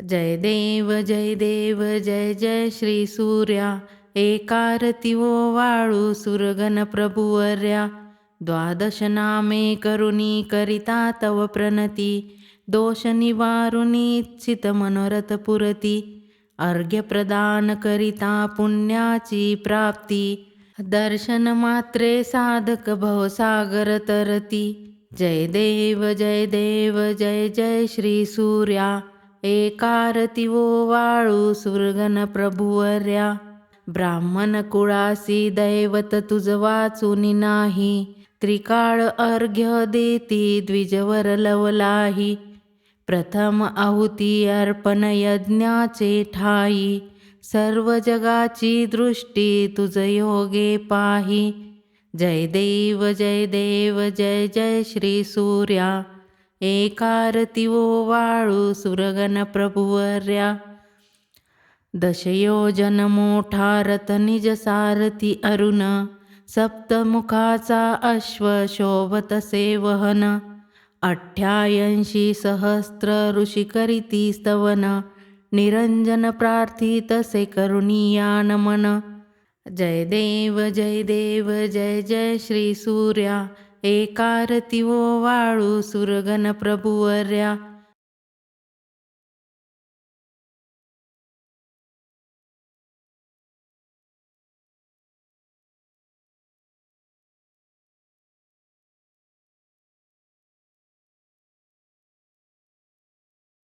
जय देव जय देव जय जय श्री सूर्या, एकारती वो वाळू सुरगण प्रभुवर्या. द्वादश नामे करुणी करिता तव प्रणती, दोष निवारुनी इच्छित मनोरथ पुरती. अर्घ्य प्रदान करिता पुण्याची प्राप्ती, दर्शन मात्रे साधक भवसागर तरती. जय देव जय देव जय जय श्री सूर्या, एकारती वो वाळू सुरगण प्रभुवर्या. ब्राह्मण कुळासी दैवत तुझ वाचुनी नाही, त्रिकाळ अर्घ्य देती द्विजवर लवलाही. प्रथम आहुती अर्पण यज्ञाचे ठाई, सर्व जगाची दृष्टी तुझ योगे पाही. जय देव जय देव जय जय श्री सूर्या, एकारती वो वाळू सुरगण प्रभुवर्या. दशयोजन मोठा रथ निज सारथी अरुण, सप्तमुखाचा अश्व शोभत सेवहन. 88 सहस्त्र ऋषी करीती स्तवन, निरंजन प्रार्थित से करुणिया नमन. जय देव जय देव जय जय श्री सूर्या, एकारती वो वाळू सुरगण प्रभुवर्या.